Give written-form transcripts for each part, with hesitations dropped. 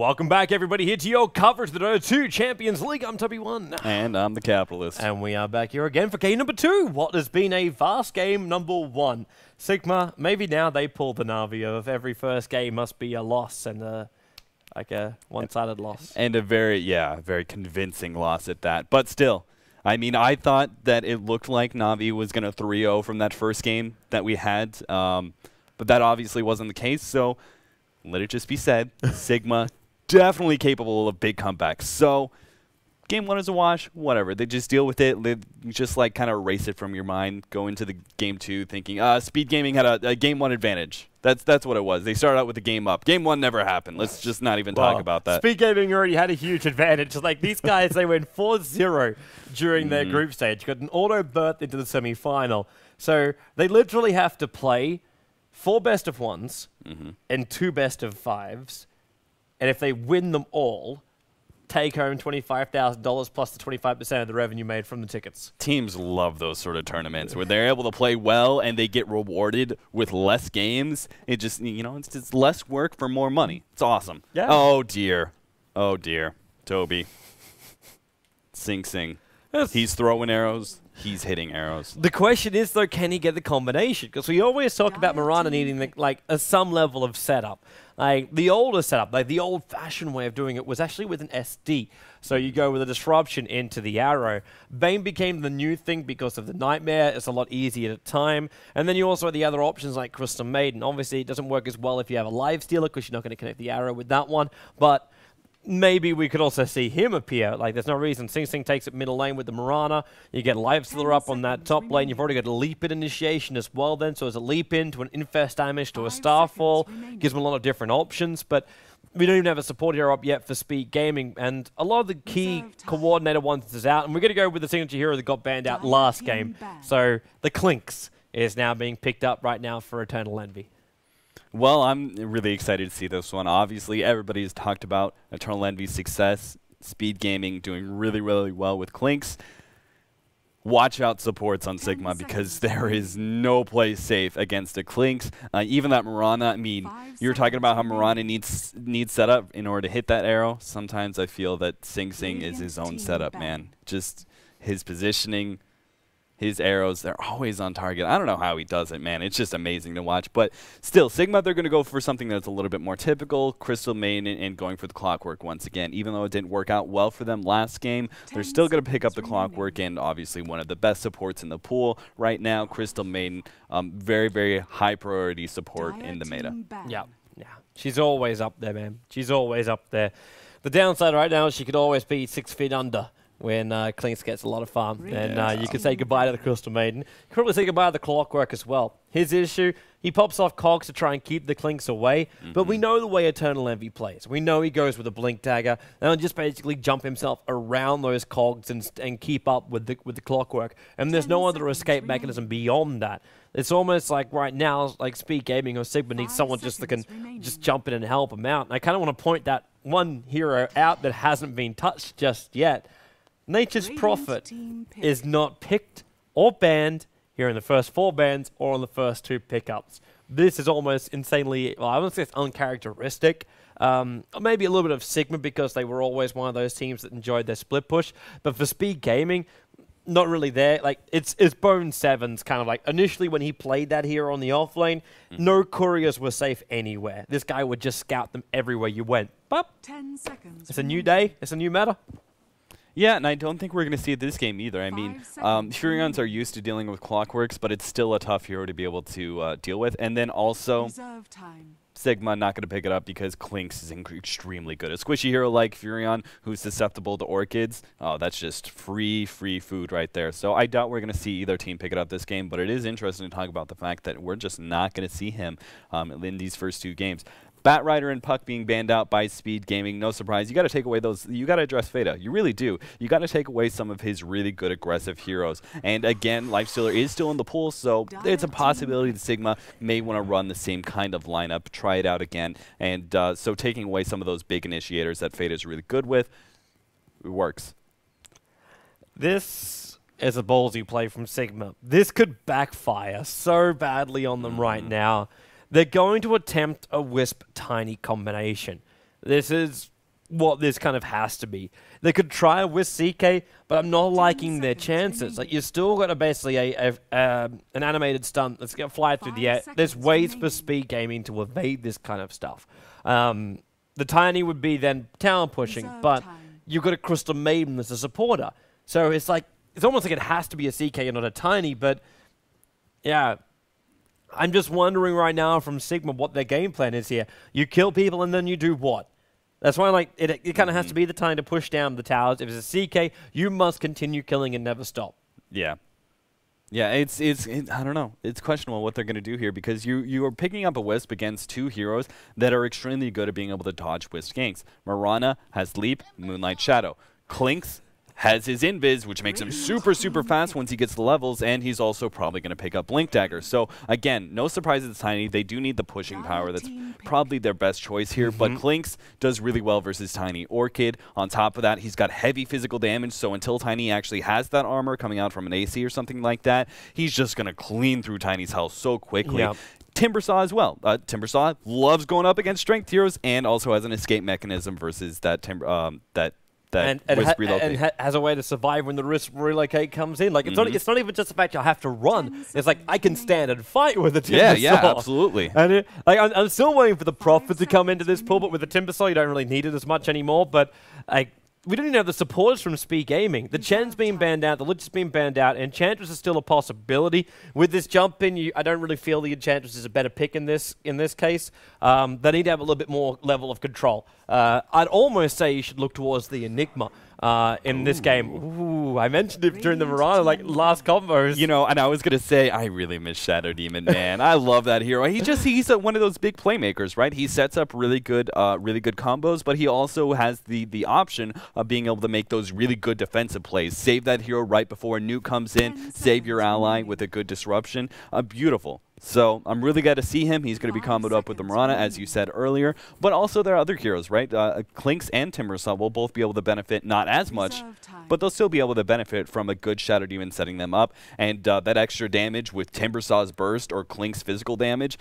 Welcome back, everybody, here to your coverage of the Dota 2 Champions League. I'm TobiWan. And I'm the Capitalist. And we are back here again for game number 2. What has been a vast game number 1. Sigma, maybe now they pull the Navi of every first game must be a loss and like a one-sided loss. And a very convincing loss at that. But still, I mean, I thought that it looked like Navi was going to 3-0 from that first game that we had. But that obviously wasn't the case, so let it just be said, Sigma definitely capable of big comebacks. So game 1 is a wash, whatever. They just deal with it. They just like kind of erase it from your mind. Go into the game 2 thinking, Speed Gaming had a game 1 advantage. That's what it was. They started out with the game up. Game 1 never happened. Let's just not even talk about that. Speed Gaming already had a huge advantage. Like these guys, they went 4-0 during their group stage. Got an auto berth into the semi-final. So they literally have to play 4 best-of-1s and 2 best-of-5s. And if they win them all, take home $25,000 plus the 25% of the revenue made from the tickets. Teams love those sort of tournaments where they're able to play well and they get rewarded with less games. It just, you know, it's just less work for more money. It's awesome. Yeah. Oh, dear. Oh, dear. Toby. Sing. He's throwing arrows. He's hitting arrows. The question is, though, can he get the combination? Because we always talk about Miranda needing some level of setup. Like the older setup, like the old-fashioned way of doing it was actually with an SD. So you go with a disruption into the arrow. Bane became the new thing because of the Nightmare. It's a lot easier at time. And then you also have the other options like Crystal Maiden. Obviously, it doesn't work as well if you have a Live Stealer because you're not going to connect the arrow with that one. But maybe we could also see him appear. Like, there's no reason. Sing Sing takes it middle lane with the Mirana. You get Live Stealer up on that top lane. You've already got a leap in initiation as well then. So as a leap in to an infest damage to a Starfall. Gives them a lot of different options. But we don't even have a support hero up yet for Speed Gaming. And a lot of the key coordinator ones is out. And we're going to go with the signature hero that got banned out last game. So the Clinks is now being picked up right now for Eternal Envy. Well, I'm really excited to see this one. Obviously, everybody's talked about Eternal Envy's success. Speed Gaming doing really well with Clinks. Watch out supports on Sigma because there is no place safe against a Clinks. Even that Mirana, I mean, you were talking about how Mirana needs setup in order to hit that arrow. Sometimes I feel that Sing Sing is his own setup, man. Just his positioning. His arrows, they're always on target. I don't know how he does it, man. It's just amazing to watch. But still, Sigma, they're going to go for something that's a little bit more typical. Crystal Main and going for the Clockwork once again. Even though it didn't work out well for them last game, they're still going to pick up the Clockwork and obviously one of the best supports in the pool right now. Crystal Main, very high priority support in the meta. Yeah. She's always up there, man. She's always up there. The downside right now is she could always be 6 feet under when Clinks gets a lot of farm. And you can say goodbye to the Crystal Maiden. You can probably say goodbye to the Clockwork as well. His issue, he pops off cogs to try and keep the Clinks away, but we know the way Eternal Envy plays. We know he goes with a Blink Dagger, and he'll just basically jump himself around those cogs and keep up with the Clockwork. And there's no other escape mechanism beyond that. It's almost like right now, like Speed Gaming or Sigma needs someone just that can just jump in and help him out. And I kind of want to point that one hero out that hasn't been touched just yet. Nature's Prophet is not picked or banned here in the first 4 bans or on the first 2 pickups. This is almost insanely, well, I wouldn't say it's uncharacteristic. Maybe a little bit of Sigma because they were always one of those teams that enjoyed their split push. But for Speed Gaming, not really there. Like, it's Bone 7's kind of like, initially when he played that here on the offlane, no couriers were safe anywhere. This guy would just scout them everywhere you went. But 10 seconds. It's a new day. It's a new meta. Yeah, and I don't think we're going to see it this game either. I mean, Furions are used to dealing with Clockworks, but it's still a tough hero to be able to deal with. And then also, Sigma not going to pick it up because Clinks is extremely good. A squishy hero like Furion, who's susceptible to Orchids, oh, that's just free food right there. So I doubt we're going to see either team pick it up this game, but it is interesting to talk about the fact that we're just not going to see him in these first 2 games. Batrider and Puck being banned out by Speed Gaming, no surprise. You got to take away those. You got to address Feta. You really do. You got to take away some of his really good aggressive heroes. And again, Lifestealer is still in the pool, so it's a possibility that Sigma may want to run the same kind of lineup, try it out again. And so taking away some of those big initiators that Feta is really good with, it works. This is a ballsy play from Sigma. This could backfire so badly on them right now. They're going to attempt a Wisp Tiny combination. This is what this kind of has to be. They could try with CK, but I'm not liking their chances. Like, you're still got to basically an animated stunt that's going to fly through the air. There's ways for Speed Gaming to evade this kind of stuff. The Tiny would be then tower pushing, but you've got a Crystal Maiden as a supporter. So it's like, it's almost like it has to be a CK and not a Tiny, but yeah. I'm just wondering right now from Sigma what their game plan is here. You kill people and then you do what? That's why, like, it kind of has to be the time to push down the towers. If it's a CK, you must continue killing and never stop. Yeah. Yeah, it's I don't know. It's questionable what they're going to do here because you are picking up a Wisp against two heroes that are extremely good at being able to dodge Wisp ganks. Mirana has Leap, Moonlight Shadow. Clinks has his Invis, which makes him super, super fast once he gets the levels, and he's also probably going to pick up Blink Dagger. So, again, no surprise it's Tiny. They do need the pushing power. That's probably their best choice here, but Clinks does really well versus Tiny. Orchid, on top of that, he's got heavy physical damage, so until Tiny actually has that armor coming out from an AC or something like that, he's just going to clean through Tiny's health so quickly. Yep. Timbersaw as well. Timbersaw loves going up against strength heroes and also has an escape mechanism versus that and has a way to survive when the risk relocate comes in. Like it's not even just the fact you have to run. It's like I can stand and fight with the Timbersaw. Yeah, absolutely. And I'm still waiting for the Prophet to come into this pool, but with the Timbersaw you don't really need it as much anymore. But we don't even have the supporters from Speed Gaming. The Chen's been banned out, the Lich has been banned out, Enchantress is still a possibility. With this jump in, I don't really feel the Enchantress is a better pick in this case. They need to have a little bit more level of control. I'd almost say you should look towards the Enigma in this game. Ooh, I mentioned it during the Mirana, like last combos. You know, and I was going to say, I really miss Shadow Demon, man. I love that hero. He's one of those big playmakers, right? He sets up really good combos, but he also has the option of being able to make those really good defensive plays. Save that hero right before a nuke comes in, save your ally with a good disruption. Beautiful. So I'm really glad to see him. He's going to be comboed up with the Mirana, as you said earlier. But also there are other heroes, right? Clinks and Timbersaw will both be able to benefit, not as much, but they'll still be able to benefit from a good Shadow Demon setting them up. And that extra damage with Timbersaw's burst or Clink's physical damage,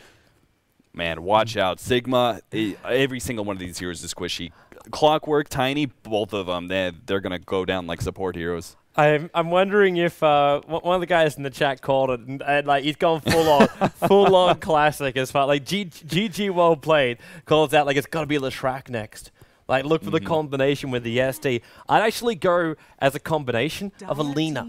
man, watch out. Sigma, every single one of these heroes is squishy. Clockwork, Tiny, both of them, they're going to go down like support heroes. I'm wondering if one of the guys in the chat called it, and like he's gone full on classic as far like GG well played calls out like it's got to be Leshrac next. Like look for the combination with the SD. I'd actually go as a combination of a Lina.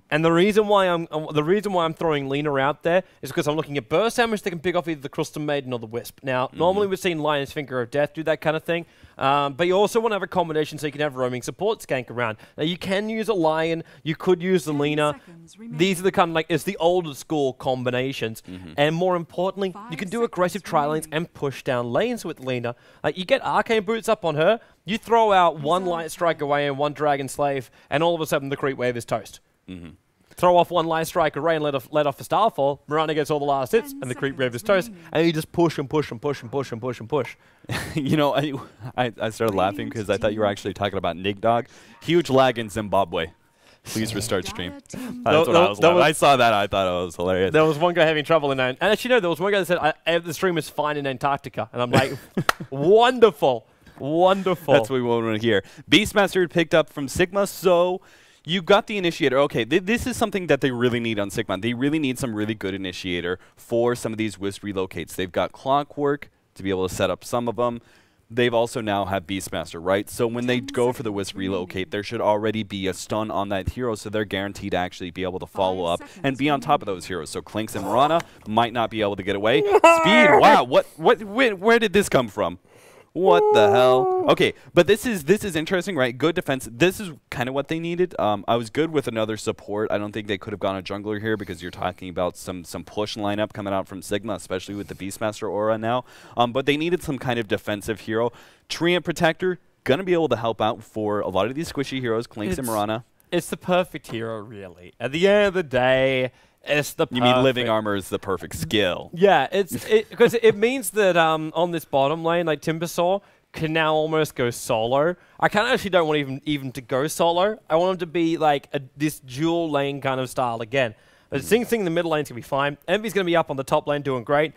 And the reason why I'm throwing Lina out there is because I'm looking at burst damage that can pick off either the Crystal Maiden or the Wisp. Now, normally we've seen Lion's Finger of Death do that kind of thing. But you also want to have a combination so you can have roaming support skank around. Now, you can use a Lion. You could use the Lina. These are the kind of, like, it's the older school combinations. And more importantly, you can do aggressive tri-lanes and push down lanes with Lina. You get Arcane Boots up on her, you throw out one Light Strike away and one Dragon Slave, and all of a sudden the creep wave is toast. Throw off one Light Strike array and let off a Starfall, Mirana gets all the last hits, and the creep wave is toast, and you just push and push and push and push and push and push. You know, I started laughing because I thought you were actually talking about Nig Dog. Huge lag in Zimbabwe. Please restart stream. That's what I was laughing. I saw that. I thought it was hilarious. There was one guy having trouble in and actually, no, there was one guy that said, the stream is fine in Antarctica. And I'm like, wonderful. Wonderful. That's what we want to hear. Beastmaster picked up from Sigma, so you got the initiator. Okay, this is something that they really need on Sigma. They really need some really good initiator for some of these Wisp relocates. They've got Clockwork to be able to set up some of them. They've also now have Beastmaster, right? So when they go for the Wisp relocate, there should already be a stun on that hero, so they're guaranteed to actually be able to follow up and be on top of those heroes. So Clinks and Mirana might not be able to get away. Speed, wow, where did this come from? What the hell? Okay, but this is interesting, right? Good defense. This is kind of what they needed. I was good with another support. I don't think they could have gone a jungler here because you're talking about some push lineup coming out from Sigma, especially with the Beastmaster aura now. But they needed some kind of defensive hero. Treant Protector, gonna be able to help out for a lot of these squishy heroes, Clinks and Mirana. It's the perfect hero, really. At the end of the day, it's the perfect. You mean living armor is the perfect skill? Yeah, because it means that on this bottom lane, like Timbersaw can now almost go solo. I kind of actually don't want even to go solo. I want him to be like this dual lane kind of style again. But Sing in the middle lane's gonna be fine. Envy's gonna be up on the top lane doing great.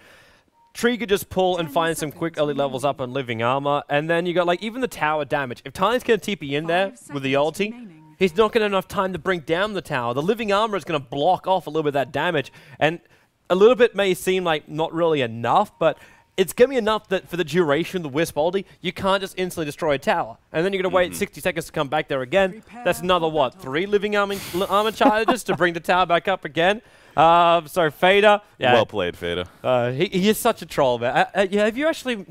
Tree could just pull and find some quick early levels up on Living Armor, and then you got like even the tower damage. If Tiny's going to TP in there with the ulti, he's not going to have enough time to bring down the tower. The Living Armor is going to block off a little bit of that damage, and a little bit may seem like not really enough, but it's going to be enough that for the duration of the Wisp ulti, you can't just instantly destroy a tower. And then you're going to wait 60 seconds to come back there again. That's another, what, 3 Living Armor charges to bring the tower back up again? So Fader, yeah. Well played, Fader. He is such a troll, man. Yeah, have you actually?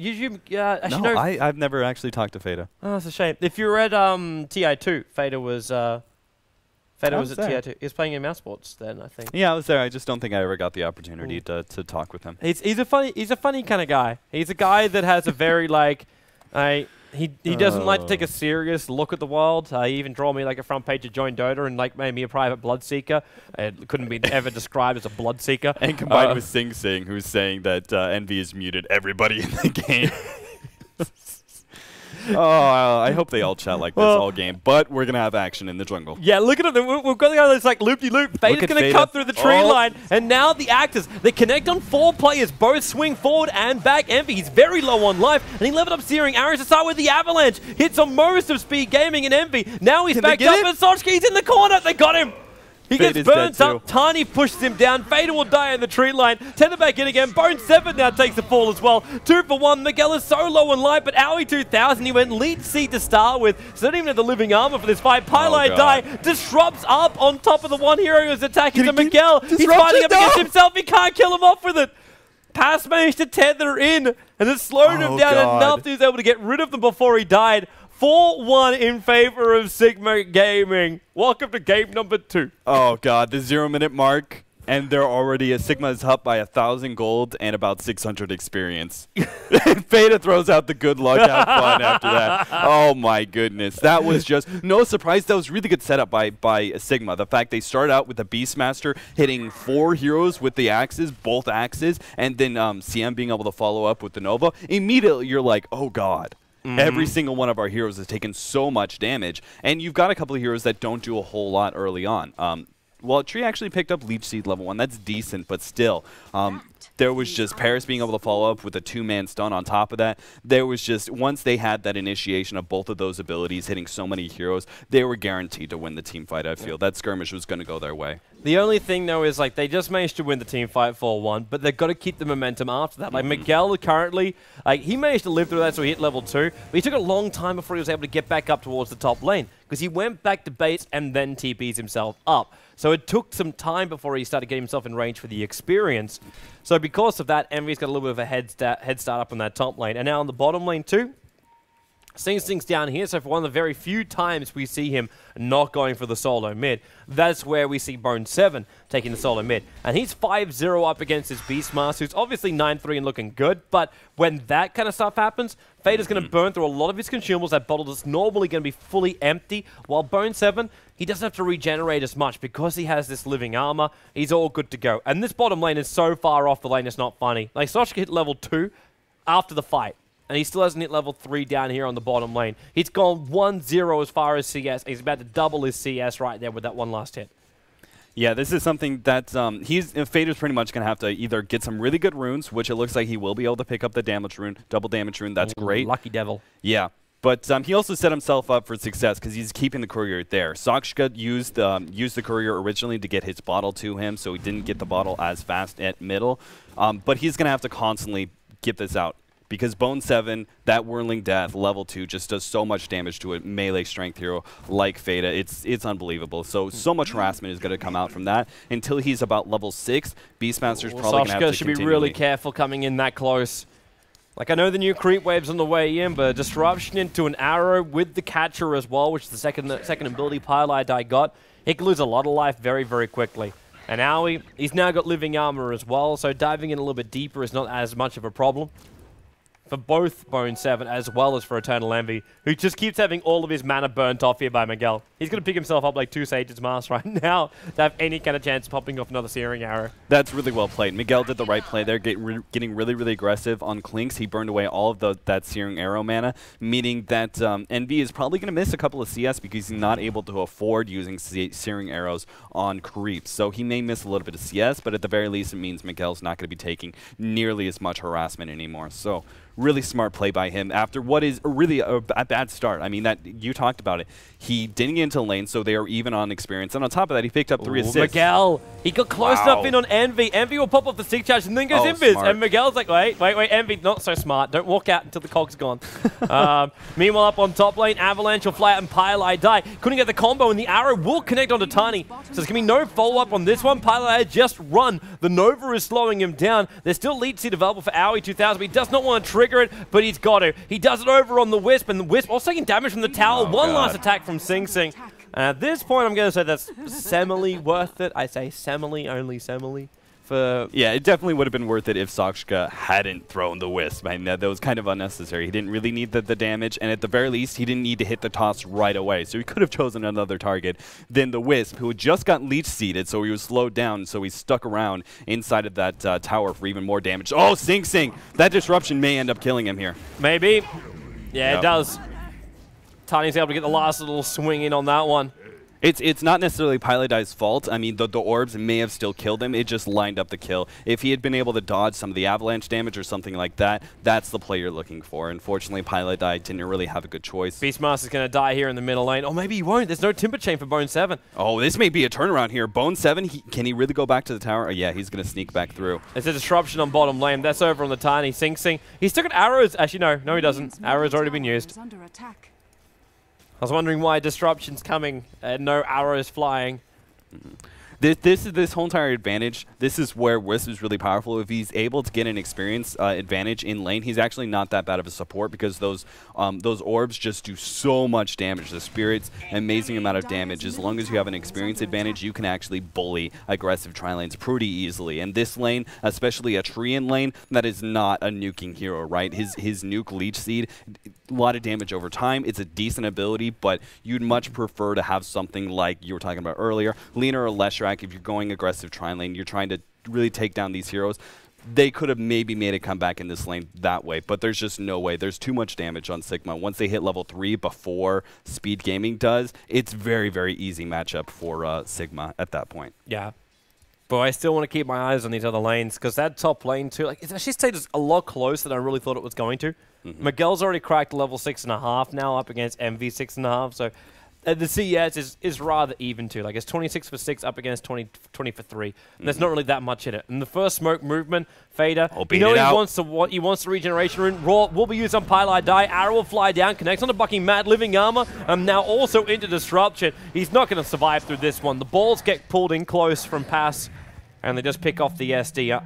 No, I've never actually talked to Fader. Oh, that's a shame. If you were at TI2, Fader was at TI2. He was playing in Mouse Sports then, I think. Yeah, I was there. I just don't think I ever got the opportunity to talk with him. He's a funny kind of guy. He's a guy that has a very like, He doesn't like to take a serious look at the world. He even draw me like a front page of Join Dota and like made me a private Bloodseeker. It couldn't be ever described as a Bloodseeker. And combined with Sing Sing, who's saying that Envy has muted everybody in the game. I hope they all chat like this all game, but we're going to have action in the jungle. Yeah, look at them. We've got the guy that's like loop-de-loop. Fader's going to cut through the tree line, and now the actors, they connect on 4 players, both swing forward and back. Envy, he's very low on life, and he leveled up Searing Arrows to start with the Avalanche. Hits on most of Speed Gaming and Envy. Now he's backed up, and Sochki's in the corner. They got him. He gets burnt up. Tiny pushes him down. Fader will die in the tree line. Tether back in again. Bone 7 now takes the fall as well. 2 for 1. Miguel is so low on life, but Owie 2000, he went lead seat to start with. So don't even have the Living Armor for this fight. Pylite die. Disrupts up on top of the one hero who's attacking to Miguel. He's fighting up against himself. He can't kill him off with it. Pass managed to tether in, and it slowed him down enough that he was able to get rid of them before he died. 4-1 in favor of Sigma Gaming. Welcome to game number 2. Oh, God. The 0-minute mark, and they're already... Sigma is up by 1,000 gold and about 600 experience. Fader throws out the good luck. Have fun after that. Oh, my goodness. That was just... No surprise. That was really good setup by Sigma. The fact they started out with the Beastmaster hitting 4 heroes with the axes, both axes, and then CM being able to follow up with the Nova. Immediately, you're like, oh, God. Every single one of our heroes has taken so much damage, and you've got a couple of heroes that don't do a whole lot early on. Well, Tree actually picked up Leech Seed level 1. That's decent, but still. There was just Paris being able to follow up with a 2-man stun on top of that. There was just, once they had that initiation of both of those abilities, hitting so many heroes, they were guaranteed to win the team fight, I feel. That skirmish was going to go their way. The only thing, though, is like they just managed to win the team fight 4-1, but they've got to keep the momentum after that. Like Miguel currently, like he managed to live through that, so he hit level 2, but he took a long time before he was able to get back up towards the top lane, because he went back to base and then TPs himself up. So it took some time before he started getting himself in range for the experience. So because of that, Envy's got a little bit of a head start up on that top lane. And now on the bottom lane too, Sing Sing's down here, so for one of the very few times we see him not going for the solo mid, that's where we see Bone 7 taking the solo mid. And he's 5-0 up against his Beastmaster, who's obviously 9-3 and looking good, but when that kind of stuff happens, Fader's going to burn through a lot of his consumables. That bottle is normally going to be fully empty, while Bone 7, he doesn't have to regenerate as much because he has this Living Armor. He's all good to go. And this bottom lane is so far off the lane, it's not funny. Like, Sochka hit level 2 after the fight, and he still hasn't hit level 3 down here on the bottom lane. He's gone 1-0 as far as CS. He's about to double his CS right there with that one last hit. Yeah, this is something that Fader's pretty much going to have to either get some really good runes, which it looks like he will be able to pick up the damage rune, double damage rune. That's great. Lucky devil. Yeah. But he also set himself up for success because he's keeping the courier there. Sochka used the courier originally to get his bottle to him, so he didn't get the bottle as fast at middle. But he's going to have to constantly get this out. Because Bone 7, that Whirling Death, level 2, just does so much damage to a melee strength hero like Fader. It's unbelievable. So much harassment is going to come out from that. Until he's about level 6, Beastmaster's probably going to have to should be really careful coming in that close. Like, I know the new creep wave's on the way in, but disruption into an arrow with the catcher as well, which is the second ability Pylite I got. He can lose a lot of life very, very quickly. And Owie, he's now got Living Armor as well, so diving in a little bit deeper is not as much of a problem. for both Bone 7 as well as for Eternal Envy, who just keeps having all of his mana burnt off here by Miguel. He's going to pick himself up like 2 Sage's Mask right now to have any kind of chance of popping off another Searing Arrow. That's really well played. Miguel did the right play there, getting really, really aggressive on Clinks. He burned away all of that Searing Arrow mana, meaning that Envy is probably going to miss a couple of CS because he's not able to afford using Searing Arrows on creeps. So he may miss a little bit of CS, but at the very least it means Miguel's not going to be taking nearly as much harassment anymore. So really smart play by him after what is really a bad start. I mean, that you talked about it. He didn't get into lane, so they are even on experience. And on top of that, he picked up 3 assists. Miguel, he got close enough in on Envy. Envy will pop off the stick charge and then goes invis. Smart. And Miguel's like, wait, Envy, not so smart. Don't walk out until the cog's gone. Meanwhile, up on top lane, Avalanche will fly out and Pylai die. Couldn't get the combo, and the arrow will connect onto Tiny. So there's going to be no follow-up on this one. Pylai just run. The Nova is slowing him down. There's still lead seed available for Aoi 2000, but he does not want to trigger it, but he's got to. He does it over on the Wisp, and the Wisp also taking damage from the tower. One last attack from Sing Sing. At this point, I'm going to say that's semily worth it. I say semily, only semily. Yeah, it definitely would have been worth it if Sakshka hadn't thrown the Wisp. I mean, that was kind of unnecessary. He didn't really need the damage, and at the very least, he didn't need to hit the toss right away. So he could have chosen another target than the Wisp, who had just got leech seeded, so he was slowed down, so he stuck around inside of that tower for even more damage. Oh, Sing Sing! That disruption may end up killing him here. Maybe. Yeah, it does. Tiny's able to get the last little swing in on that one. It's not necessarily Pylai's fault. I mean, the orbs may have still killed him. It just lined up the kill. If he had been able to dodge some of the avalanche damage or something like that, that's the play you're looking for. Unfortunately, Pylai didn't really have a good choice. Beastmaster's going to die here in the middle lane. Or maybe he won't. There's no Timber Chain for Bone 7. Oh, this may be a turnaround here. Bone 7, can he really go back to the tower? Oh, yeah, he's going to sneak back through. There's a disruption on bottom lane. That's over on the Tiny. Sing Sing. He's still got arrows. Actually, no, he doesn't. Arrows already been used. I was wondering why disruption's coming and no arrows flying. This whole entire advantage, this is where Wisp is really powerful. If he's able to get an experience advantage in lane, he's actually not that bad of a support because those orbs just do so much damage. The Spirit's amazing amount of damage. As long as you have an experience advantage, you can actually bully aggressive tri-lanes pretty easily. And this lane, especially a Treant lane, that is not a nuking hero, right? His nuke Leech Seed, a lot of damage over time. It's a decent ability, but you'd much prefer to have something like you were talking about earlier, Lina or Leshrac. If you're going aggressive tri-lane, you're trying to really take down these heroes. They could have maybe made a comeback in this lane that way, but there's just no way. There's too much damage on Sigma. Once they hit level 3 before Speed Gaming does, it's very, very easy matchup for Sigma at that point. Yeah. But I still want to keep my eyes on these other lanes because that top lane too, like, it's actually stayed a lot closer than I really thought it was going to. Miguel's already cracked level 6.5 now up against MV 6.5, so the CS is rather even too. Like, it's 26 for 6 up against 20 for 3. And there's not really that much in it. And the first smoke movement, Fader, you know he wants the regeneration rune. Raw will be used on Pylai die. Arrow will fly down, connects onto Bucking Mad, living armor, and now also into disruption. He's not going to survive through this one. The balls get pulled in close from pass, and they just pick off the SD.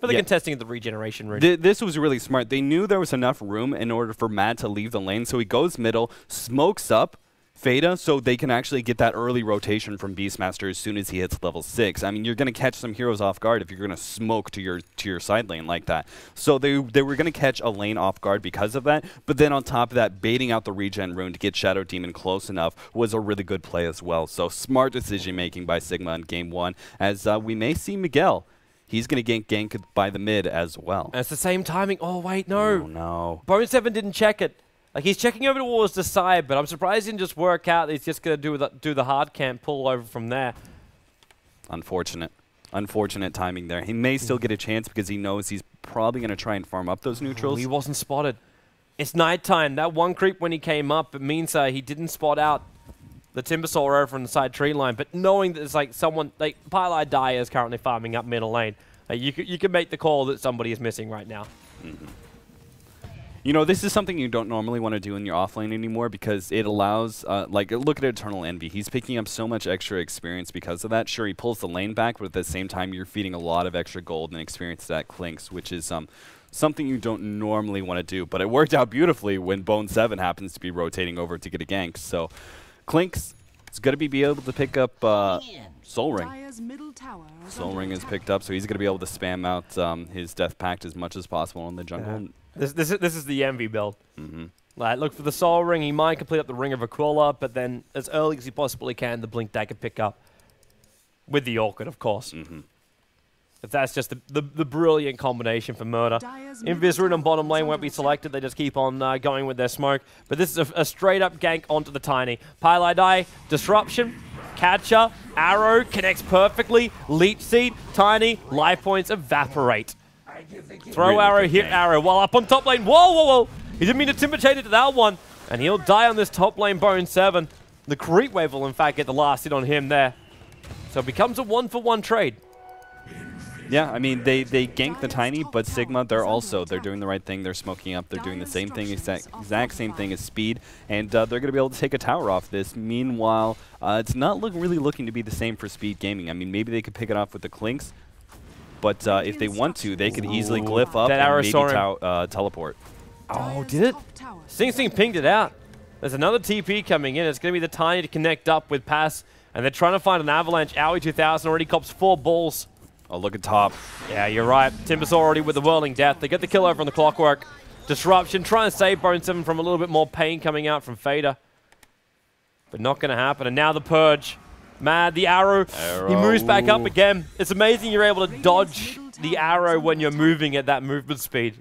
For the contesting of the regeneration rune. This was really smart. They knew there was enough room in order for Mad to leave the lane, so he goes middle, smokes up Fada, so they can actually get that early rotation from Beastmaster as soon as he hits level 6. I mean, you're going to catch some heroes off guard if you're going to smoke to your side lane like that. So they were going to catch a lane off guard because of that, but then on top of that, baiting out the regen rune to get Shadow Demon close enough was a really good play as well. So smart decision making by Sigma in game 1, as we may see Miguel. He's going to get ganked by the mid as well. And it's the same timing. Oh, wait, no. Oh, no. Bone 7 didn't check it. Like, he's checking over towards the side, but I'm surprised he didn't just work out that he's just going to do the hard camp pull over from there. Unfortunate. Unfortunate timing there. He may still get a chance because he knows he's probably going to try and farm up those neutrals. He wasn't spotted. It's nighttime. That one creep when he came up, it means he didn't spot out the Timbersaw over on the side tree line, but knowing that it's like someone, like Pylai Dai is currently farming up middle lane, you can make the call that somebody is missing right now. You know, this is something you don't normally want to do in your offlane anymore because it allows, like, look at Eternal Envy. He's picking up so much extra experience because of that. Sure, he pulls the lane back, but at the same time, you're feeding a lot of extra gold and experience to that Clinks, which is something you don't normally want to do. But it worked out beautifully when Bone 7 happens to be rotating over to get a gank. So Clinks is going to be able to pick up Soul Ring. Soul Ring is picked up, so he's going to be able to spam out his Death Pact as much as possible in the jungle. This is the envy build. Like, look for the Soul Ring. He might complete up the Ring of Aquila, but then as early as he possibly can, the Blink Dagger pick up. With the Orchid, of course. But that's just the brilliant combination for Murder. Invis Rune on bottom lane won't be selected. They just keep on going with their smoke. But this is a straight-up gank onto the Tiny. Pylai Die, Disruption, Catcher, Arrow, connects perfectly. Leech Seed, Tiny, life points evaporate. Throw really arrow, hit arrow, while up on top lane. Whoa, whoa, whoa! He didn't mean to timidate it to that one. And he'll die on this top lane Bone 7. The Creep Wave will, in fact, get the last hit on him there. So it becomes a 1-for-1 trade. Yeah, I mean, they gank the Tiny, but Sigma, they're doing the right thing. They're smoking up. They're doing the same thing, exact same thing as Speed. And they're going to be able to take a tower off this. Meanwhile, it's not really looking to be the same for Speed Gaming. I mean, maybe they could pick it off with the Clinks. But if they want to, they could easily glyph up and maybe teleport. Oh, did it? Sing Sing pinged it out. There's another TP coming in. It's going to be the Tiny to connect up with Pass. And they're trying to find an Avalanche. Owie 2000 already cops 4 balls. Oh, look at top. Yeah, you're right. Timber's already with the Whirling Death. They get the kill over on the Clockwork. Disruption. Try and save Bone 7 from a little bit more pain coming out from Fader. But not going to happen. And now the Purge. Mad, the arrow. He moves back up again. It's amazing you're able to dodge the arrow when you're moving at that movement speed.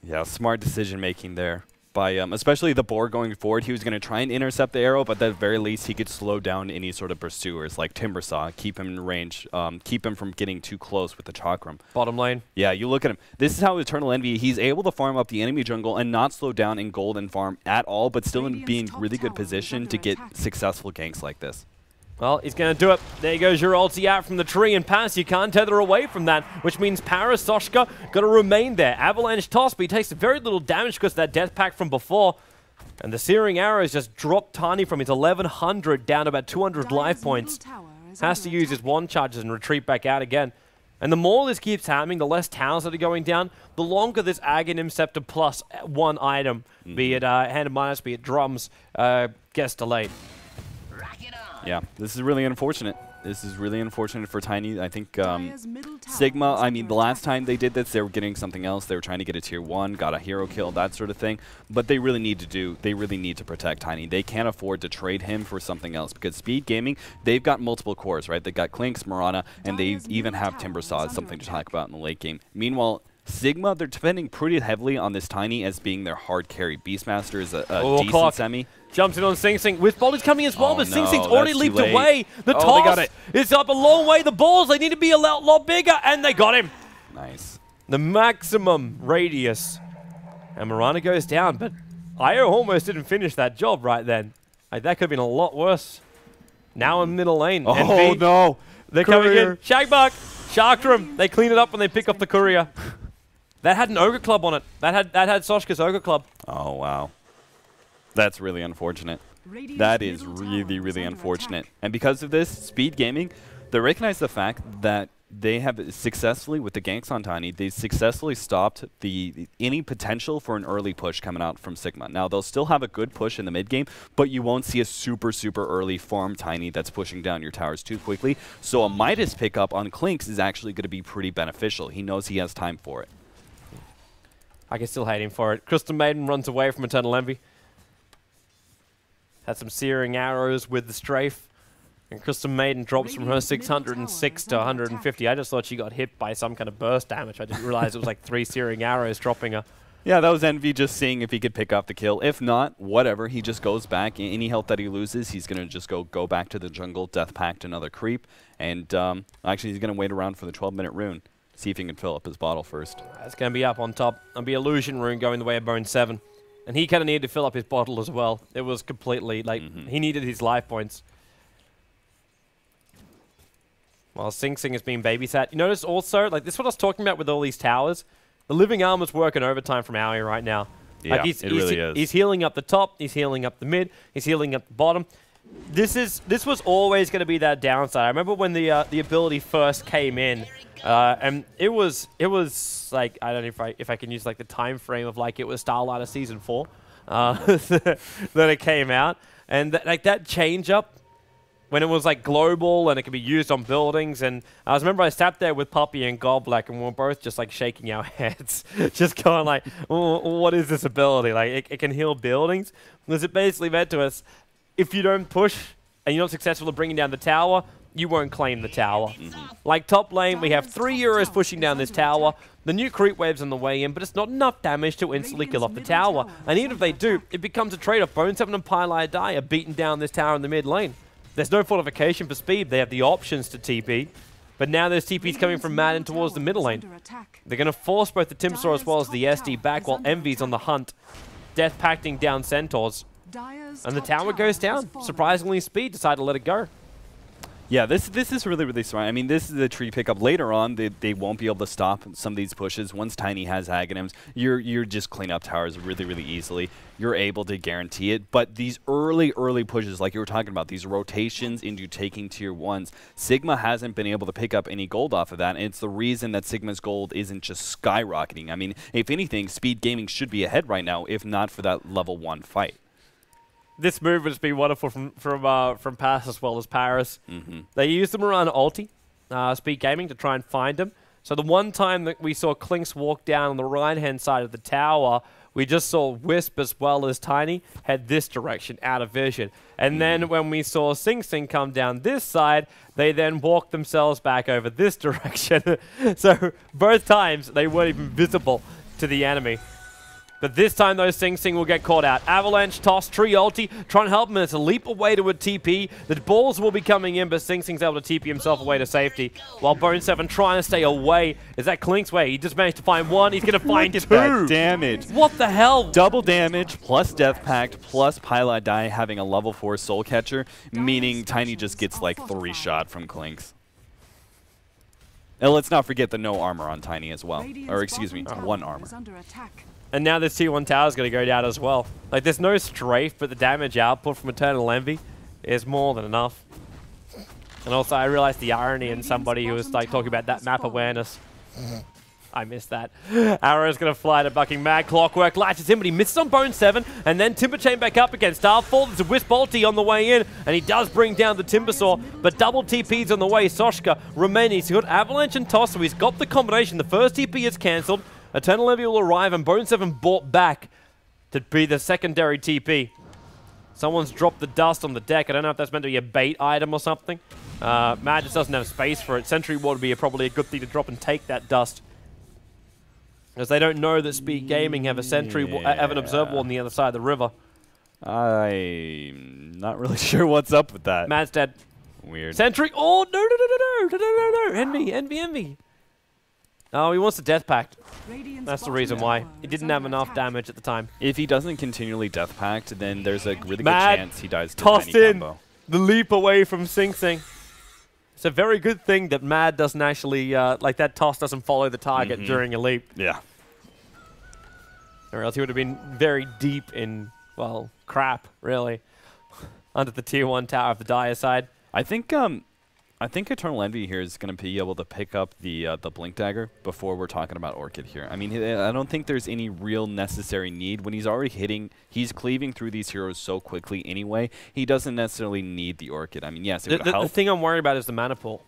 Yeah, smart decision making there. By especially the boar going forward, he was going to try and intercept the arrow, but at the very least he could slow down any sort of pursuers like Timbersaw, keep him in range, keep him from getting too close with the Chakram. Bottom lane. Yeah, you look at him. This is how Eternal Envy, he's able to farm up the enemy jungle and not slow down in gold and farm at all, but still be in really good position to get successful ganks like this. Well, he's going to do it. There goes your ulti out from the tree, and Pass, you can't tether away from that, which means Parasoshka got to remain there. Avalanche toss, but he takes very little damage because of that death pack from before. And the Searing Arrows just dropped Tiny from his 1100 down to about 200 life points. Has to use his wand charges and retreat back out again. And the more this keeps happening, the less towers that are going down, the longer this Aghanim Scepter plus one item, be it Hand of Midas, be it Drums, gets delayed. Yeah, this is really unfortunate. This is really unfortunate for Tiny. I think Sigma, I mean, the last time they did this, they were getting something else. They were trying to get a tier 1, got a hero kill, that sort of thing. But they really need to protect Tiny. They can't afford to trade him for something else because Speed Gaming, they've got multiple cores, right? They've got Clinks, Mirana, and they even have Timbersaw as something to talk about in the late game. Meanwhile, Sigma, they're depending pretty heavily on this Tiny as being their hard carry. Beastmaster is a decent semi. Jumps in on Sing Sing. With Bolly's coming as well, but Sing Sing's already leaped away. The toss they got it. Is up a long way. The balls, they need to be a lot bigger, and they got him. Nice. The maximum radius. And Mirana goes down, but Io almost didn't finish that job right then. Like, that could have been a lot worse. Now in middle lane. Oh, NV, no. They're coming in. Shagbark, Sharkram. They clean it up when they pick up the courier. That had an Ogre Club on it. That had Soshka's Ogre Club. Oh, wow. That's really unfortunate. That is really, really unfortunate. And because of this, Speed Gaming, they recognize the fact that they have successfully, with the ganks on Tiny, they successfully stopped any potential for an early push coming out from Sigma. Now, they'll still have a good push in the mid game, but you won't see a super early farm Tiny that's pushing down your towers too quickly. So a Midas pickup on Clinks is actually going to be pretty beneficial. He knows he has time for it. I can still hate him for it. Crystal Maiden runs away from Eternal Envy. Had some Searing Arrows with the strafe. And Crystal Maiden drops from her 606 to 150. I just thought she got hit by some kind of burst damage. I didn't realize it was like 3 Searing Arrows dropping her. Yeah, that was Envy just seeing if he could pick up the kill. If not, whatever. He just goes back. Any health that he loses, he's going to just go back to the jungle, Death Pact another creep. And actually, he's going to wait around for the 12-minute rune. See if he can fill up his bottle first. It's going to be up on top. There'll be Illusion Rune going the way of Bone 7. And he kind of needed to fill up his bottle as well. It was completely, like, he needed his life points. While Sing Sing is being babysat. You notice also, like, this is what I was talking about with all these towers. The Living Armor's working overtime from Aoi right now. Yeah, like it really is. He's healing up the top, he's healing up the mid, he's healing up the bottom. This was always going to be that downside. I remember when the ability first came in, and it was like, I don't know if I can use like the time frame of like it was Starlighter Season 4 that it came out, and like that change up, when it was like global and it could be used on buildings. And I remember I sat there with Puppy and Goblek and we were both just like shaking our heads, just going like, oh, what is this ability? Like it can heal buildings. Because it basically meant to us, if you don't push and you're not successful at bringing down the tower, you won't claim the tower. Like top lane, we have 3 heroes pushing down this tower. The new creep wave's on the way in, but it's not enough damage to instantly kill off the tower. And even if they do, it becomes a trade-off. Bone7 and Pylai Die are beating down this tower in the mid lane. There's no fortification for Speed. They have the options to TP. But now there's TPs coming from Madden towards the middle lane. They're going to force both the Timbersaw as well as the SD back while Envy's on the hunt. Death Pacting down Centaurs. And the tower goes down. Surprisingly, Speed decided to let it go. Yeah, this is really, really smart. I mean, this is a tree pickup. Later on, they won't be able to stop some of these pushes. Once Tiny has Aghanims, you're just clean up towers really, really easily. You're able to guarantee it. But these early pushes, like you were talking about, these rotations into taking tier 1s, Sigma hasn't been able to pick up any gold off of that, and it's the reason that Sigma's gold isn't just skyrocketing. I mean, if anything, Speed Gaming should be ahead right now, if not for that level 1 fight. This move has been wonderful from Pass as well as Paris. They used them around ulti, Speed Gaming, to try and find him. So the one time that we saw Klinks walk down on the right-hand side of the tower, we just saw Wisp as well as Tiny head this direction, out of vision. And then when we saw Sing Sing come down this side, they then walked themselves back over this direction. So both times, they weren't even visible to the enemy. But this time, though, Sing Sing will get caught out. Avalanche, toss, tree ulti, trying to help him. It's a leap away to a TP. The balls will be coming in, but Sing Sing's able to TP himself away to safety. While Bone7 trying to stay away. Is that Klink's way? He just managed to find one. He's going to find two. That damage. What the hell? Double damage, plus Death Pact, plus Pylai Die having a level 4 Soul Catcher, meaning Tiny just gets like 3 shot from Klink's. And let's not forget the no armor on Tiny as well. Or excuse me, 1 armor. And now this tier 1 tower is going to go down as well. Like, there's no strafe, but the damage output from Eternal Envy is more than enough. And also, I realized the irony in somebody who was like talking about that map awareness. I missed that. Arrow's going to fly to Bucking Mad. Clockwork latches in, but he misses on Bone7. And then Timber Chain back up against Starfall. There's a Wisp ulti on the way in, and he does bring down the Timbersaw. But double TP's on the way. Soshka remains. He's got Avalanche and Toss, so he's got the combination. The first TP is cancelled. Eternal Envy will arrive, and Bone7 brought back to be the secondary TP. Someone's dropped the dust on the deck. I don't know if that's meant to be a bait item or something. Mad just doesn't have space for it. Sentry Ward would be probably a good thing to drop and take that dust. Because they don't know that Speed Gaming have a sentry, have an observer wall on the other side of the river. I'm not really sure what's up with that. Mad's dead. Weird. Sentry. Oh, no. Envy. Oh, he wants the Death Pact. That's the reason why. He didn't have enough damage at the time. If he doesn't continually Death Pact, then there's a really good Mad chance he dies to tossed Tiny in combo. The leap away from Sing Sing. It's a very good thing that Mad doesn't actually, like that toss doesn't follow the target during a leap. Yeah. Or else he would have been very deep in, well, crap, really, under the tier 1 tower of the Dire side. I think Eternal Envy here is going to be able to pick up the Blink Dagger before we're talking about Orchid here. I mean, I don't think there's any real necessary need. When he's already hitting, he's cleaving through these heroes so quickly anyway, he doesn't necessarily need the Orchid. I mean, yes, it would help. The thing I'm worried about is the mana pool.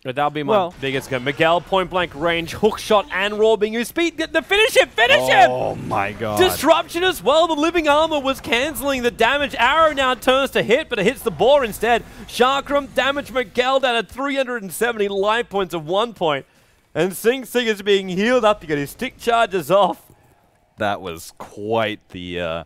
That'll be my biggest gun. Miguel, point blank range, hook shot, and raw being used. Speed, finish him! Oh my god. Disruption as well. The living armor was cancelling the damage. Arrow now turns to hit, but it hits the boar instead. Chakram damaged Miguel down at 370 life points at 1 point. And Sing Sing is being healed up to get his stick charges off. That was quite the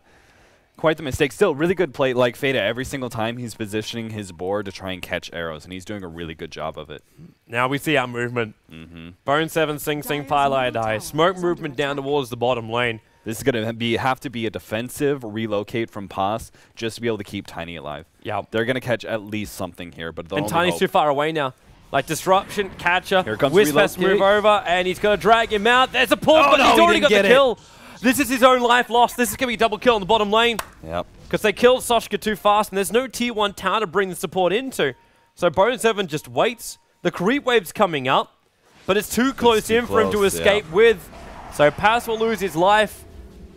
mistake. Still, really good play. Like Fada, every single time he's positioning his board to try and catch arrows, and he's doing a really good job of it. Now we see our movement. Bone7, Sing Sing, Pylai Die. Smoke movement down towards the bottom lane. This is going to have to be a defensive relocate from Pass just to be able to keep Tiny alive. Yeah, they're going to catch at least something here, but and Tiny's too far away now. Like disruption, catcher. Here comes Wisp has to move over, and he's going to drag him out. There's a pull, but he's already got the kill. This is his own life lost. This is going to be a double kill on the bottom lane. Yep. Because they killed Soshka too fast, and there's no tier 1 tower to bring the support into. So Bone7 just waits. The creep wave's coming up, but it's too close in for him to escape with. So Pass will lose his life,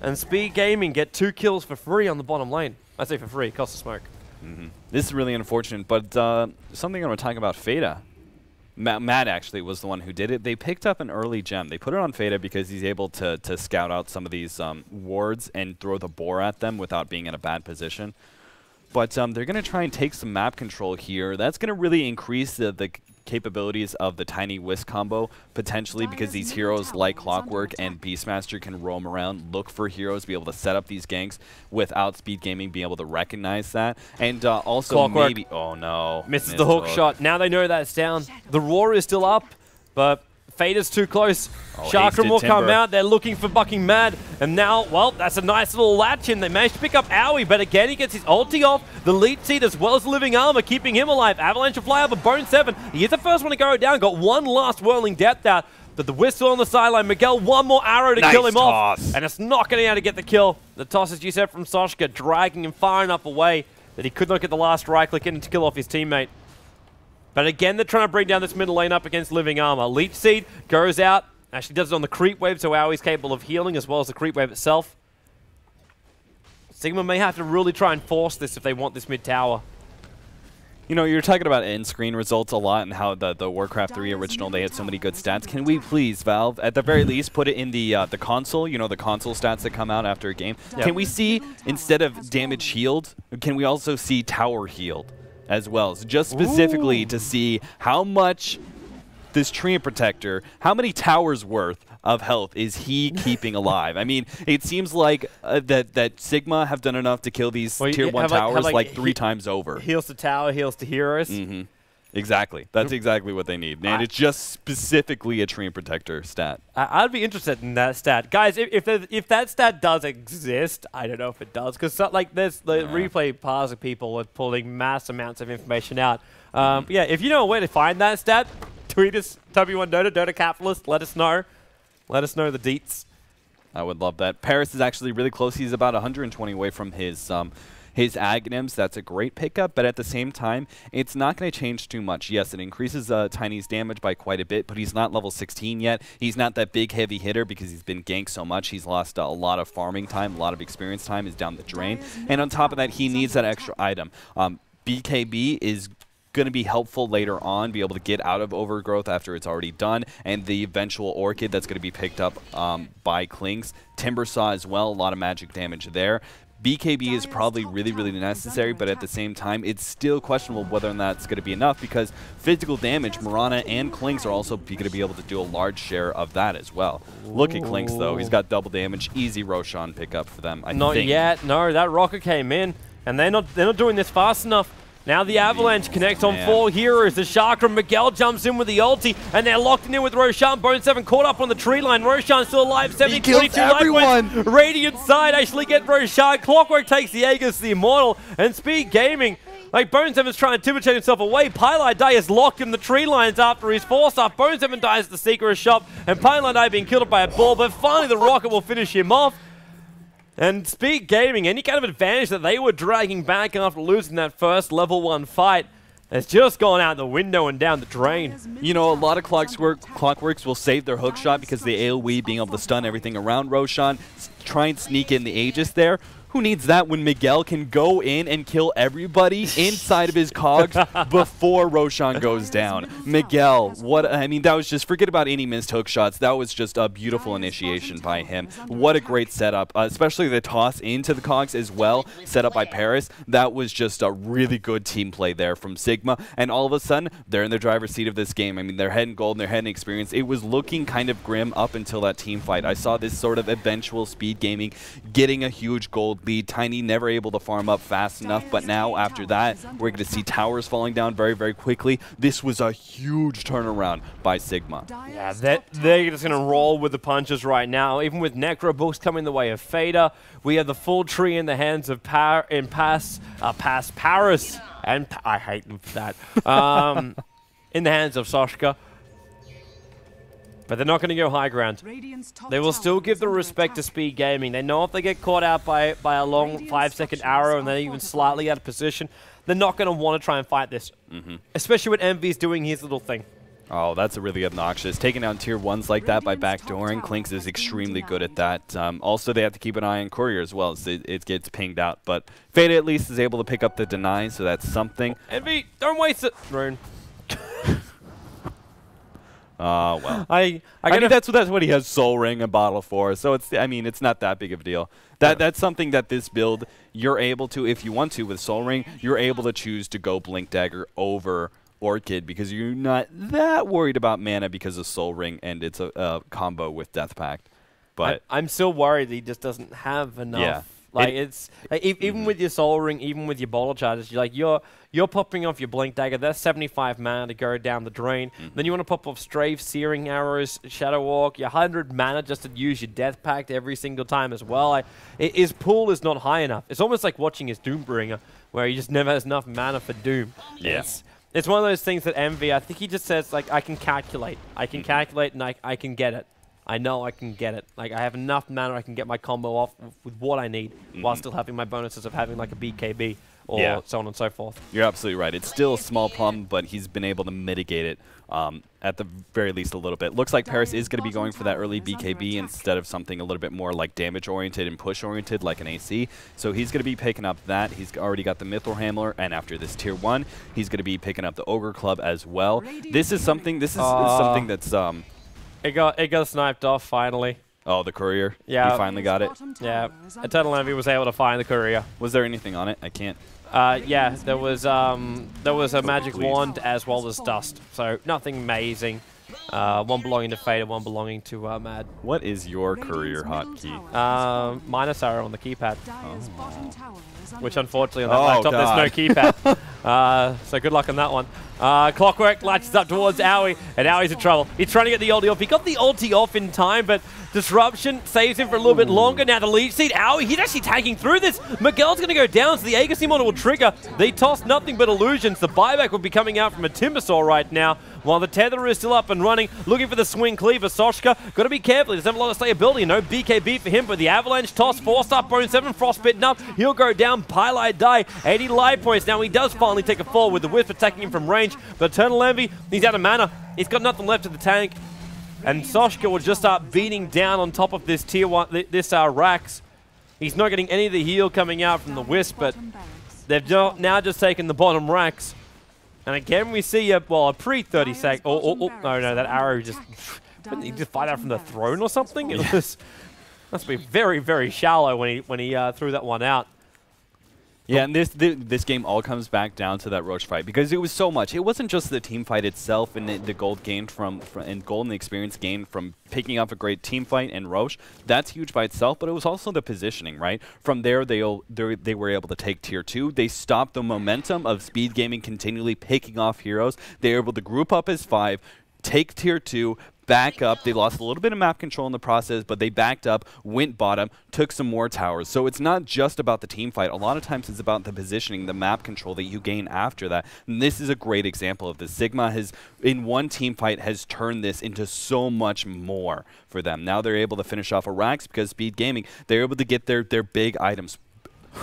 and Speed Gaming get 2 kills for free on the bottom lane. I say for free, cost of smoke. This is really unfortunate, but something I want to talk about, Fada. Matt actually was the one who did it. They picked up an early gem. They put it on Fada because he's able to scout out some of these wards and throw the boar at them without being in a bad position. But they're going to try and take some map control here. That's going to really increase the capabilities of the Tiny Whisk combo, potentially, because these heroes like Clockwork and Beastmaster can roam around, look for heroes, be able to set up these ganks without Speed Gaming being able to recognize that. And also Clockwork. maybe... Oh, no. Misses the hook shot. Now they know that's down. The Roar is still up, but Fada's too close. Chakram will come out. They're looking for Bucking Mad. And now, well, that's a nice little latch in. They managed to pick up Owie, but again, he gets his ulti off. The lead seed as well as Living Armor, keeping him alive. Avalanche will fly up, but Bone 7, he is the first one to go down. Got one last whirling death out. But the whistle on the sideline. Miguel, one more arrow to kill him off. And it's not going to be able to get the kill. The toss, as you said, from Soshka, dragging him far enough away that he could not get the last right click in to kill off his teammate. But again, they're trying to bring down this middle lane up against Living Armor. Leech Seed goes out. Actually does it on the creep wave, so Owie's capable of healing as well as the creep wave itself. Sigma may have to really try and force this if they want this mid tower. You know, you're talking about end screen results a lot and how the Warcraft 3 original, they had so many good stats. Can we please, Valve, at the very least, put it in the console, you know, the console stats that come out after a game? Yeah. Can we see, instead of damage healed, can we also see tower healed as well? So just specifically to see how much this Treant Protector, how many towers worth of health is he keeping alive? I mean, it seems like that Sigma have done enough to kill these tier 1 towers like 3 times over. Heals the tower, heals the heroes. Exactly. That's exactly what they need. And it's just specifically a Treant Protector stat. I'd be interested in that stat. Guys, if that stat does exist, I don't know if it does, because like there's the replay paths of people are pulling mass amounts of information out. Yeah, if you know where to find that stat, tweet us, TobiWan Dota, Dota Capitalist, let us know. Let us know the deets. I would love that. Paris is actually really close. He's about 120 away from his Aghanims. That's a great pickup, but at the same time, it's not going to change too much. Yes, it increases Tiny's damage by quite a bit, but he's not level 16 yet. He's not that big heavy hitter because he's been ganked so much. He's lost a lot of farming time, a lot of experience time is down the drain. And on top of that, he needs that extra item. BKB is going to be helpful later on, be able to get out of Overgrowth after it's already done, and the eventual Orchid that's going to be picked up by Klinks. Timbersaw as well, a lot of magic damage there. BKB is probably really, really necessary, but at the same time, it's still questionable whether or not it's going to be enough because physical damage, Mirana and Klinks are also going to be able to do a large share of that as well. Look at Klinks, though. He's got double damage. Easy Roshan pickup for them, I think. Not yet. No, that rocket came in, and they're not doing this fast enough. Now the Avalanche connects on 4 heroes. The Chakram, Miguel jumps in with the ulti, and they're locked in with Roshan. Bone 7 caught up on the tree line. Roshan still alive. 70-22 life points. Radiant side actually get Roshan. Clockwork takes the Aegis, the Immortal, and Speed Gaming. Like Bone 7's trying to intimidate himself away. Pylai Dai is locked in the tree lines after his force off. Bone 7 dies at the Seeker's shop, and Pylai Dai being killed by a ball, but finally the rocket will finish him off. And Speed Gaming, any kind of advantage that they were dragging back after losing that first level 1 fight, has just gone out the window and down the drain. You know, a lot of Clockworks will save their hook shot because the AoE being able to stun everything around Roshan, try and sneak in the Aegis there. Who needs that when Miguel can go in and kill everybody inside of his cogs before Roshan goes down? Miguel, what, I mean, that was just, forget about any missed hook shots. That was just a beautiful initiation by him. What a great setup, especially the toss into the cogs as well, set up by Paris. That was just a really good team play there from Sigma. And all of a sudden, they're in the driver's seat of this game. I mean, they're heading gold and they're heading experience. It was looking kind of grim up until that team fight. I saw this sort of eventual Speed Gaming getting a huge gold lead. Tiny never able to farm up fast enough, but now after that, we're going to see towers falling down very, very quickly. This was a huge turnaround by Sigma. Yeah, they're just going to roll with the punches right now. Even with Necro Books coming the way of Fada, we have the full tree in the hands of Paris, and I hate them for that, in the hands of Soshka. But they're not going to go high ground. They will still give the respect to Speed Gaming. They know if they get caught out by a long 5-second arrow and they're even slightly out of position, they're not going to want to try and fight this. Especially when Envy's doing his little thing. Oh, that's really obnoxious. Taking down tier 1s like that by backdooring, Klinks is extremely good at that. Also, they have to keep an eye on Courier as well, so it gets pinged out. But Fada at least is able to pick up the deny, so that's something. Envy, don't waste it. Rune. Well. I mean, that's what he has Soul Ring and Bottle for, so it's not that big of a deal. That's something that this build, you're able to, if you want to, with Soul Ring, you're able to choose to go Blink Dagger over Orchid because you're not that worried about mana because of Soul Ring and it's a combo with Death Pact. But I'm still worried that he just doesn't have enough. Yeah. Like even with your Soul Ring, even with your bottle charges, you're popping off your Blink Dagger. That's 75 mana to go down the drain. Then you want to pop off Strafe, Searing Arrows, Shadow Walk, your 100 mana just to use your Death Pact every single time as well. His pool is not high enough. It's almost like watching his Doombringer, where he just never has enough mana for Doom. Yes. It's one of those things that Envy, I think he just says, like, I can calculate. I can calculate and I can get it. I know I can get it. Like, I have enough mana, I can get my combo off with what I need while still having my bonuses of having, like, a BKB or so on and so forth. You're absolutely right. It's still a small problem, but he's been able to mitigate it at the very least a little bit. Looks like Paris is going to be going for that early BKB instead of something a little bit more like damage-oriented and push-oriented like an AC. So he's going to be picking up that. He's already got the Mithril Hammer, and after this Tier 1, he's going to be picking up the Ogre Club as well. This is something that's... It got sniped off finally. Oh, the Courier? Yeah. He finally got it? Yeah. Eternal Envy was able to find the Courier. Was there anything on it? I can't... Yeah, there was a magic wand as well as dust. So nothing amazing. One belonging to Fada, one belonging to Mad. What is your Courier hotkey? Minus arrow on the keypad. Oh. Which unfortunately on that laptop there's no keypad. So good luck on that one. Clockwork latches up towards Owie, and Owie's in trouble. He's trying to get the ulti off. He got the ulti off in time, but Disruption saves him for a little bit longer. Now the lead seed, Owie, he's actually tanking through this. Miguel's going to go down, so the Aegis model will trigger. They toss nothing but illusions. The buyback will be coming out from a Timbersaw right now, while the Tether is still up and running, looking for the swing cleaver. Soshka, got to be careful. He doesn't have a lot of stability. No BKB for him, but the Avalanche toss, 4-star Bone 7, Frostbitten up. He'll go down, Pylite die, 80 life points. Now he does finally take a fall with the Wisp attacking him from range, but Eternal Envy, he's out of mana. He's got nothing left of the tank. And Soshka will just start beating down on top of this tier 1, this Rax. He's not getting any of the heal coming out from the Wisp, but they've now just taken the bottom Rax. And again, we see a pre-30 sec. Oh, no, that arrow just... Didn't he just fight out from the throne or something? It was, must be very, very shallow when he threw that one out. Yeah, and this game all comes back down to that Roche fight because it was so much. It wasn't just the team fight itself and the gold gained and gold and the experience gained from picking up a great team fight and Roche. That's huge by itself, but it was also the positioning, right? From there, they were able to take Tier 2. They stopped the momentum of Speed Gaming continually picking off heroes. They were able to group up as 5, take Tier 2, back up. They lost a little bit of map control in the process, but they backed up, went bottom, took some more towers. So it's not just about the team fight. A lot of times it's about the positioning, the map control that you gain after that. And this is a great example of this. Sigma has, in one team fight, has turned this into so much more for them. Now they're able to finish off a Rax because Speed Gaming, they're able to get their big items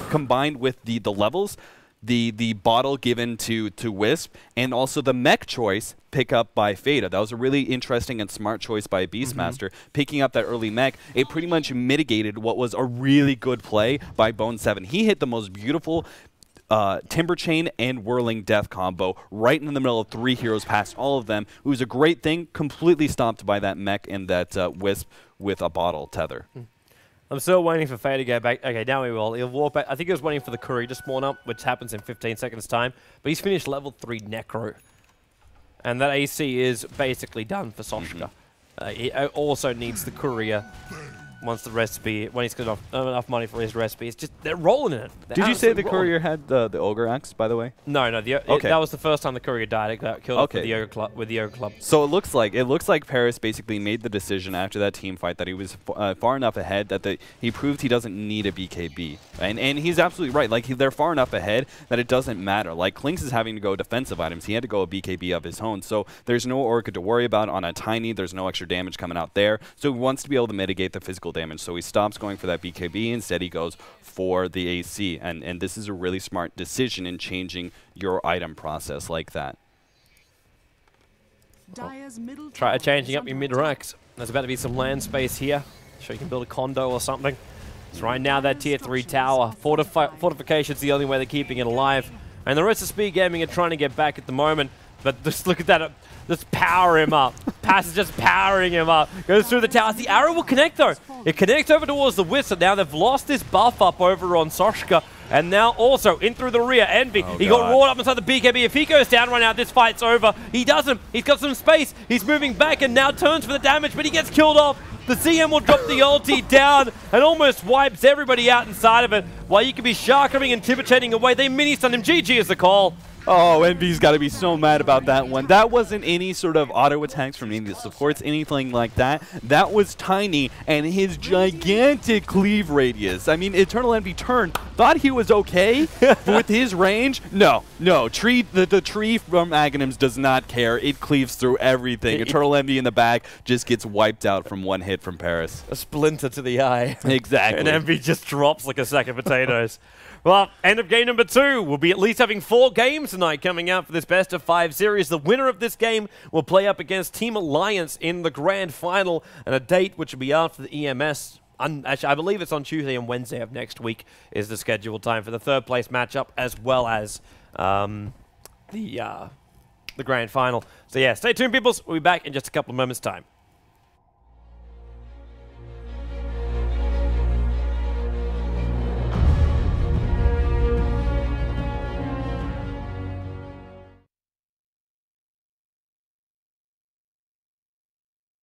combined with the levels, the bottle given to Wisp, and also the mech choice pick up by Fada. That was a really interesting and smart choice by Beastmaster. Picking up that early mech, it pretty much mitigated what was a really good play by Bone 7. He hit the most beautiful Timber Chain and Whirling Death combo right in the middle of 3 heroes past all of them. It was a great thing, completely stopped by that mech and that Wisp with a bottle tether. I'm still waiting for Faye to go back. Okay, now he will. He'll walk back. I think he was waiting for the Courier to spawn up, which happens in 15 seconds' time. But he's finished level 3 Necro. And that AC is basically done for Soshka. He also needs the Courier once the recipe, when he's got enough money for his recipe. It's just, they're rolling in it. Did you say the Courier had the Ogre Axe, by the way? No, that was the first time the Courier died. It got killed off with the Ogre Club. So it looks like Paris basically made the decision after that team fight that he was far enough ahead that he proved he doesn't need a BKB. And he's absolutely right. Like, they're far enough ahead that it doesn't matter. Like, Klinks is having to go defensive items. He had to go a BKB of his own. So there's no Orchid to worry about on a Tiny. There's no extra damage coming out there. So he wants to be able to mitigate the physical damage. So he stops going for that BKB. Instead, he goes for the AC. And this is a really smart decision in changing your item process like that. Try changing up your mid-racks. There's about to be some land space here. Sure you can build a condo or something. So right now that tier 3 tower. Fortification's the only way they're keeping it alive. And the rest of Speed Gaming are trying to get back at the moment. But just look at that. Just power him up. Pass is just powering him up. Goes through the towers. The arrow will connect though. It connects over towards the Wisp. Now they've lost this buff up over on Soshka. And now also in through the rear, Envy. He got roared up inside the BKB. If he goes down right now, this fight's over. He doesn't. He's got some space. He's moving back and now turns for the damage, but he gets killed off. The CM will drop the ulti down and almost wipes everybody out inside of it. While you could be sharkening and Tibbetchaining away, they mini-stun him. GG is the call. Oh, Envy's got to be so mad about that one. That wasn't any sort of auto attacks from any of the supports, anything like that. That was Tiny and his gigantic cleave radius. I mean, Eternal Envy turned, thought he was okay with his range. No, the tree from Aghanims does not care. It cleaves through everything. Eternal Envy in the back just gets wiped out from one hit from Paris. A splinter to the eye. Exactly. And Envy just drops like a sack of potatoes. Well, end of game number 2. We'll be at least having 4 games tonight coming out for this best of 5 series. The winner of this game will play up against Team Alliance in the grand final, and a date which will be after the EMS. Actually, I believe it's on Tuesday and Wednesday of next week is the scheduled time for the 3rd place matchup, as well as the grand final. So yeah, stay tuned, peoples. We'll be back in just a couple of moments' time.